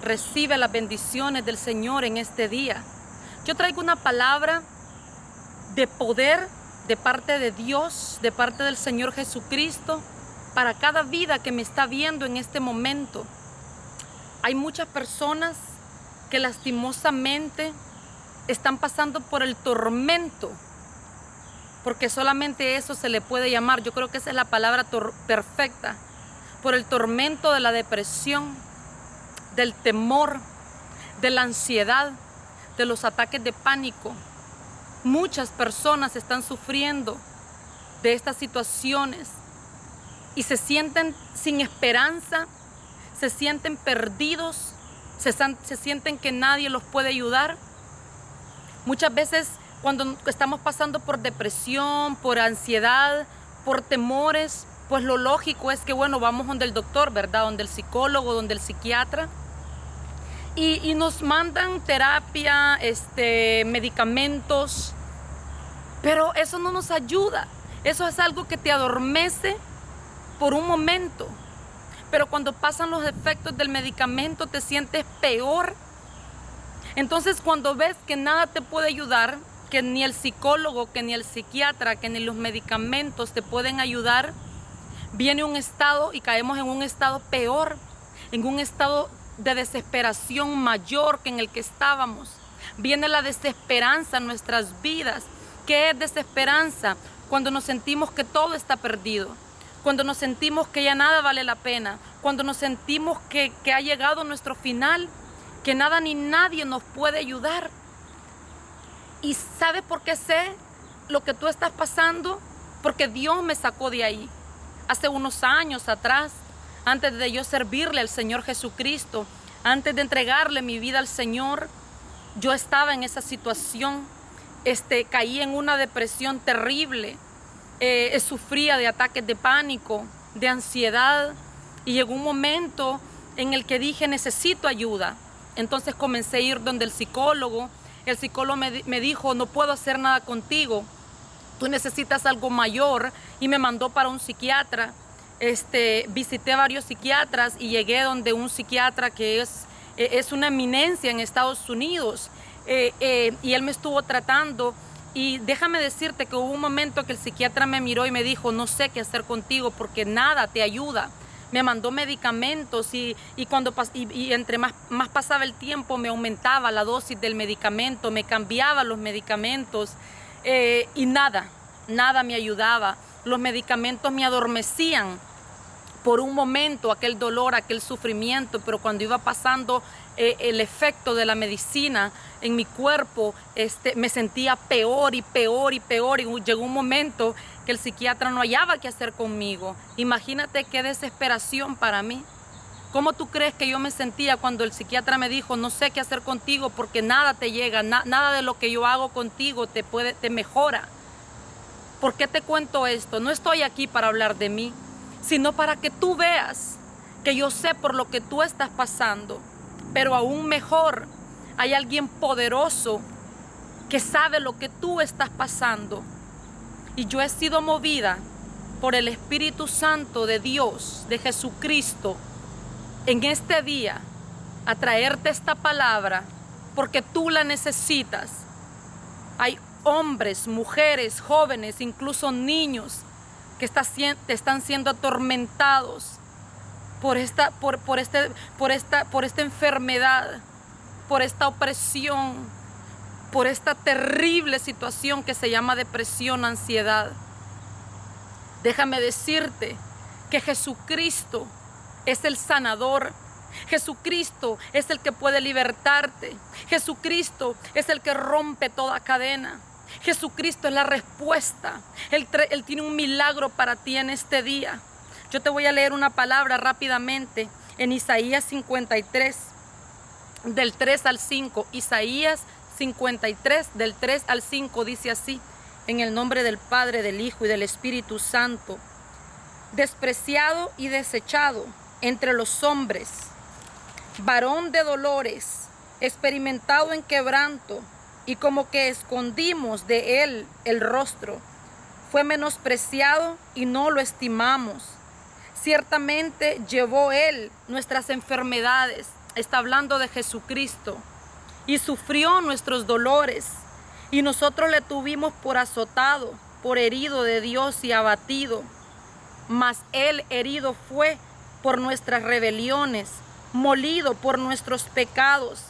recibe las bendiciones del Señor en este día. Yo traigo una palabra de poder de parte de Dios, de parte del Señor Jesucristo, para cada vida que me está viendo en este momento. Hay muchas personas que lastimosamente están pasando por el tormento, porque solamente eso se le puede llamar, yo creo que esa es la palabra perfecta, por el tormento de la depresión, del temor, de la ansiedad, de los ataques de pánico. Muchas personas están sufriendo de estas situaciones y se sienten sin esperanza, se sienten perdidos, se sienten que nadie los puede ayudar. Muchas veces cuando estamos pasando por depresión, por ansiedad, por temores, pues lo lógico es que, bueno, vamos donde el doctor, ¿verdad? Donde el psicólogo, donde el psiquiatra. Y nos mandan terapia, medicamentos, pero eso no nos ayuda. Eso es algo que te adormece por un momento, pero cuando pasan los efectos del medicamento te sientes peor. Entonces, cuando ves que nada te puede ayudar, que ni el psicólogo, que ni el psiquiatra, que ni los medicamentos te pueden ayudar, viene un estado y caemos en un estado peor, en un estado de desesperación mayor que en el que estábamos. Viene la desesperanza en nuestras vidas. ¿Qué es desesperanza? Cuando nos sentimos que todo está perdido, cuando nos sentimos que ya nada vale la pena, cuando nos sentimos que ha llegado nuestro final, que nada ni nadie nos puede ayudar. ¿Y sabes por qué sé lo que tú estás pasando? Porque Dios me sacó de ahí. Hace unos años atrás, antes de yo servirle al Señor Jesucristo, antes de entregarle mi vida al Señor, yo estaba en esa situación. Caí en una depresión terrible. Sufría de ataques de pánico, de ansiedad, y llegó un momento en el que dije, necesito ayuda. Entonces comencé a ir donde el psicólogo. El psicólogo me dijo, no puedo hacer nada contigo, tú necesitas algo mayor, y me mandó para un psiquiatra. Visité varios psiquiatras y llegué donde un psiquiatra que es una eminencia en Estados Unidos, y él me estuvo tratando. Y déjame decirte que hubo un momento que el psiquiatra me miró y me dijo, no sé qué hacer contigo porque nada te ayuda. Me mandó medicamentos y entre más pasaba el tiempo me aumentaba la dosis del medicamento, me cambiaba los medicamentos, y nada me ayudaba. Los medicamentos me adormecían por un momento, aquel dolor, aquel sufrimiento, pero cuando iba pasando el efecto de la medicina en mi cuerpo, me sentía peor y peor y peor, y llegó un momento que el psiquiatra no hallaba qué hacer conmigo. Imagínate qué desesperación para mí. ¿Cómo tú crees que yo me sentía cuando el psiquiatra me dijo, no sé qué hacer contigo porque nada te llega, nada de lo que yo hago contigo te mejora? ¿Por qué te cuento esto? No estoy aquí para hablar de mí, sino para que tú veas que yo sé por lo que tú estás pasando, pero aún mejor, hay alguien poderoso que sabe lo que tú estás pasando. Y yo he sido movida por el Espíritu Santo de Dios, de Jesucristo, en este día a traerte esta palabra porque tú la necesitas. Hay hombres, mujeres, jóvenes, incluso niños que están siendo atormentados por esta enfermedad, por esta opresión, por esta terrible situación que se llama depresión, ansiedad. Déjame decirte que Jesucristo es el sanador. Jesucristo es el que puede libertarte. Jesucristo es el que rompe toda cadena. Jesucristo es la respuesta. Él tiene un milagro para ti en este día. Yo te voy a leer una palabra rápidamente en Isaías 53, del 3 al 5. Isaías 53, del 3 al 5, dice así: en el nombre del Padre, del Hijo y del Espíritu Santo. Despreciado y desechado entre los hombres, varón de dolores, experimentado en quebranto, y como que escondimos de él el rostro. Fue menospreciado y no lo estimamos. Ciertamente llevó él nuestras enfermedades está hablando de Jesucristo. Y sufrió nuestros dolores, y nosotros le tuvimos por azotado, por herido de Dios y abatido. Mas Él herido fue por nuestras rebeliones, molido por nuestros pecados.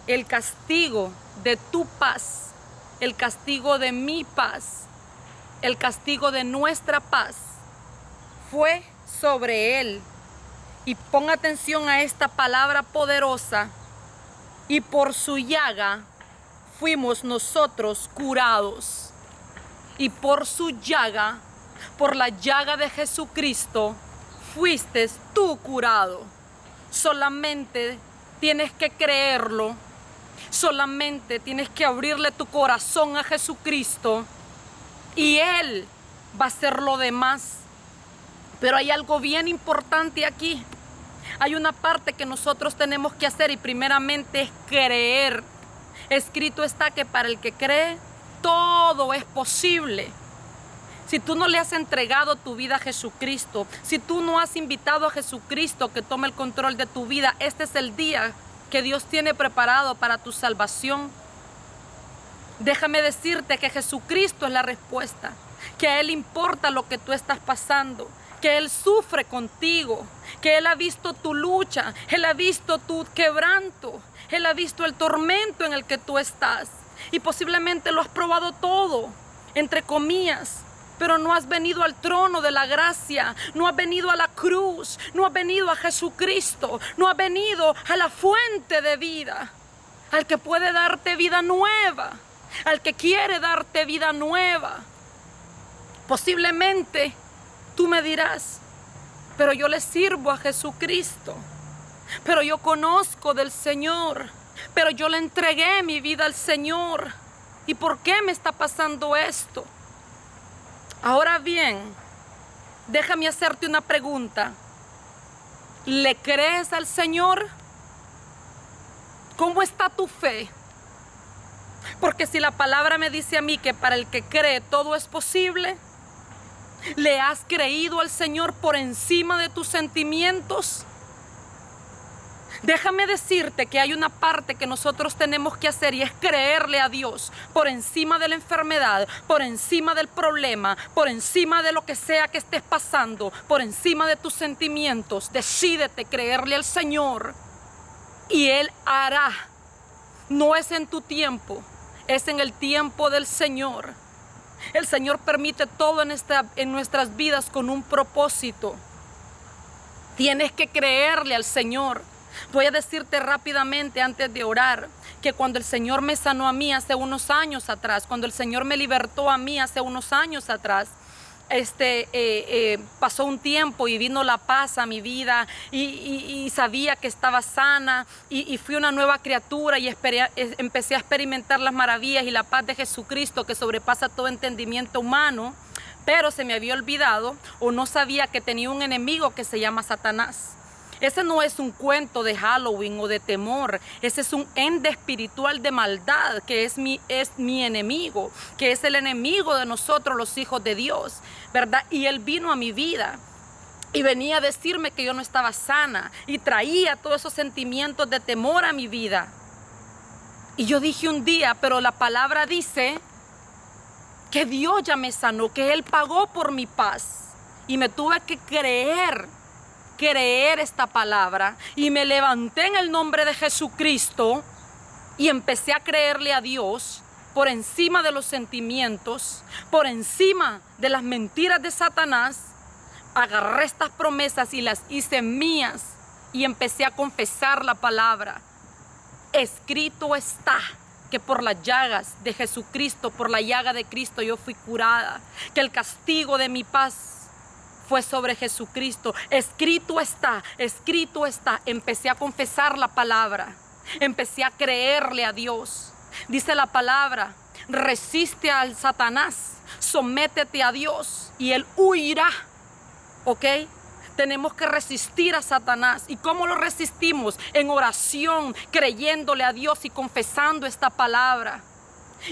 El castigo de tu paz, el castigo de mi paz, el castigo de nuestra paz fue sobre Él. Y pon atención a esta palabra poderosa. Y por su llaga fuimos nosotros curados. Y por su llaga, por la llaga de Jesucristo, fuiste tú curado. Solamente tienes que creerlo. Solamente tienes que abrirle tu corazón a Jesucristo. Y Él va a hacer lo demás. Pero hay algo bien importante aquí. Hay una parte que nosotros tenemos que hacer y primeramente es creer. Escrito está que para el que cree, todo es posible. Si tú no le has entregado tu vida a Jesucristo, si tú no has invitado a Jesucristo que tome el control de tu vida, este es el día que Dios tiene preparado para tu salvación. Déjame decirte que Jesucristo es la respuesta, que a Él importa lo que tú estás pasando, que Él sufre contigo, que Él ha visto tu lucha, Él ha visto tu quebranto, Él ha visto el tormento en el que tú estás. Y posiblemente lo has probado todo, entre comillas, pero no has venido al trono de la gracia, no has venido a la cruz, no has venido a Jesucristo, no has venido a la fuente de vida, al que puede darte vida nueva, al que quiere darte vida nueva. Posiblemente tú me dirás, pero yo le sirvo a Jesucristo, pero yo conozco del Señor, pero yo le entregué mi vida al Señor. ¿Y por qué me está pasando esto? Ahora bien, déjame hacerte una pregunta. ¿Le crees al Señor? ¿Cómo está tu fe? Porque si la palabra me dice a mí que para el que cree todo es posible, ¿le has creído al Señor por encima de tus sentimientos? Déjame decirte que hay una parte que nosotros tenemos que hacer y es creerle a Dios por encima de la enfermedad, por encima del problema, por encima de lo que sea que estés pasando, por encima de tus sentimientos. Decídete creerle al Señor y Él hará. No es en tu tiempo, es en el tiempo del Señor. El Señor permite todo en nuestras vidas con un propósito. Tienes que creerle al Señor. Voy a decirte rápidamente antes de orar que cuando el Señor me sanó a mí hace unos años atrás, cuando el Señor me libertó a mí hace unos años atrás, pasó un tiempo y vino la paz a mi vida y sabía que estaba sana y fui una nueva criatura y empecé a experimentar las maravillas y la paz de Jesucristo que sobrepasa todo entendimiento humano, pero se me había olvidado o no sabía que tenía un enemigo que se llama Satanás. Ese no es un cuento de Halloween o de temor. Ese es un ente espiritual de maldad que es mi enemigo, que es el enemigo de nosotros los hijos de Dios, ¿verdad? Y él vino a mi vida y venía a decirme que yo no estaba sana y traía todos esos sentimientos de temor a mi vida. Y yo dije un día, pero la palabra dice que Dios ya me sanó, que Él pagó por mi paz. Y me tuve que creer esta palabra y me levanté en el nombre de Jesucristo y empecé a creerle a Dios por encima de los sentimientos, por encima de las mentiras de Satanás. Agarré estas promesas y las hice mías y empecé a confesar la palabra. Escrito está que por las llagas de Jesucristo, por la llaga de Cristo yo fui curada, que el castigo de mi paz fue sobre Jesucristo. Escrito está, escrito está. Empecé a confesar la palabra, empecé a creerle a Dios. Dice la palabra, resiste al Satanás, sométete a Dios y él huirá. ¿Ok? Tenemos que resistir a Satanás. ¿Y cómo lo resistimos? En oración, creyéndole a Dios y confesando esta palabra.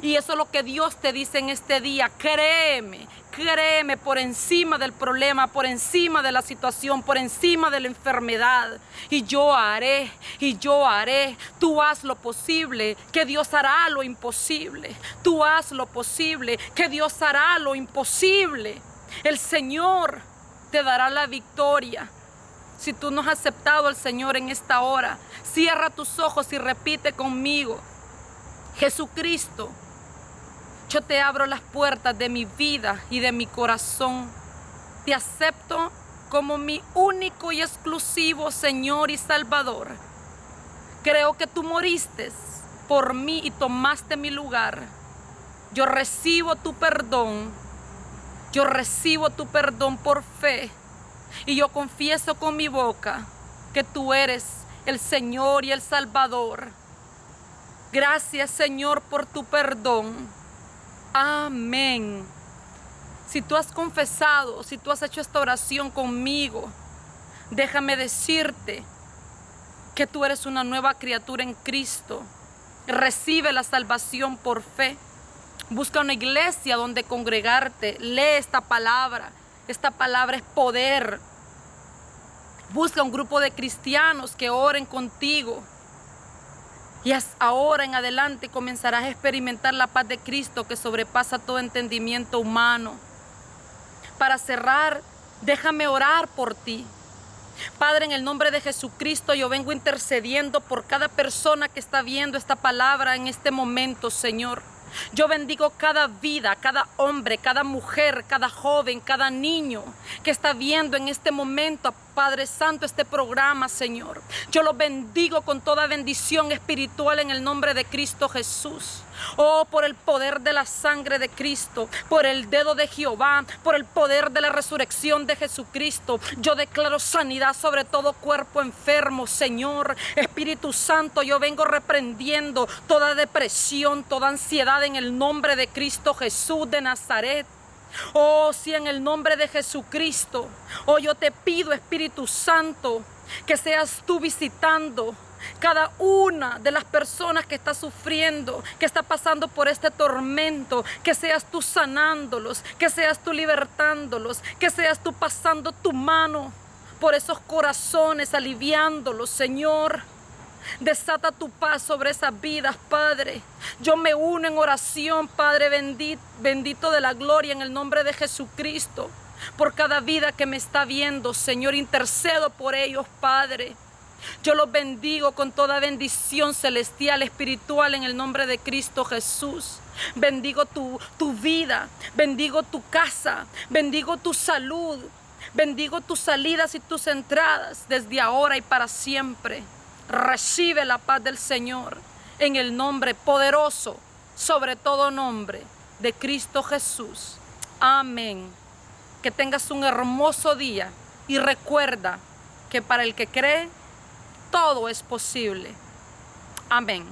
Y eso es lo que Dios te dice en este día. Créeme, créeme por encima del problema, por encima de la situación, por encima de la enfermedad. Y yo haré, y yo haré. Tú haz lo posible, que Dios hará lo imposible. Tú haz lo posible, que Dios hará lo imposible. El Señor te dará la victoria. Si tú no has aceptado al Señor en esta hora, cierra tus ojos y repite conmigo: Jesucristo, yo te abro las puertas de mi vida y de mi corazón. Te acepto como mi único y exclusivo Señor y Salvador. Creo que tú moriste por mí y tomaste mi lugar. Yo recibo tu perdón. Yo recibo tu perdón por fe. Y yo confieso con mi boca que tú eres el Señor y el Salvador. Gracias, Señor, por tu perdón. Amén. Si tú has confesado, si tú has hecho esta oración conmigo, déjame decirte que tú eres una nueva criatura en Cristo. Recibe la salvación por fe. Busca una iglesia donde congregarte. Lee esta palabra. Esta palabra es poder. Busca un grupo de cristianos que oren contigo. Y ahora en adelante comenzarás a experimentar la paz de Cristo que sobrepasa todo entendimiento humano. Para cerrar, déjame orar por ti. Padre, en el nombre de Jesucristo, yo vengo intercediendo por cada persona que está viendo esta palabra en este momento, Señor. Yo bendigo cada vida, cada hombre, cada mujer, cada joven, cada niño que está viendo en este momento, Padre Santo, este programa, Señor. Yo los bendigo con toda bendición espiritual en el nombre de Cristo Jesús. Oh, por el poder de la sangre de Cristo, por el dedo de Jehová, por el poder de la resurrección de Jesucristo, yo declaro sanidad sobre todo cuerpo enfermo, Señor. Espíritu Santo, yo vengo reprendiendo toda depresión, toda ansiedad en el nombre de Cristo Jesús de Nazaret. Oh, sí, en el nombre de Jesucristo. Oh, yo te pido, Espíritu Santo, que seas tú visitando cada una de las personas que está sufriendo, que está pasando por este tormento, que seas tú sanándolos, que seas tú libertándolos, que seas tú pasando tu mano por esos corazones, aliviándolos, Señor. Desata tu paz sobre esas vidas, Padre. Yo me uno en oración, Padre bendito de la gloria, en el nombre de Jesucristo, por cada vida que me está viendo, Señor. Intercedo por ellos, Padre. Yo los bendigo con toda bendición celestial, espiritual, en el nombre de Cristo Jesús. Bendigo tu vida, bendigo tu casa, bendigo tu salud, bendigo tus salidas y tus entradas desde ahora y para siempre. Recibe la paz del Señor en el nombre poderoso, sobre todo nombre, de Cristo Jesús. Amén. Que tengas un hermoso día y recuerda que para el que cree, todo es posible. Amén.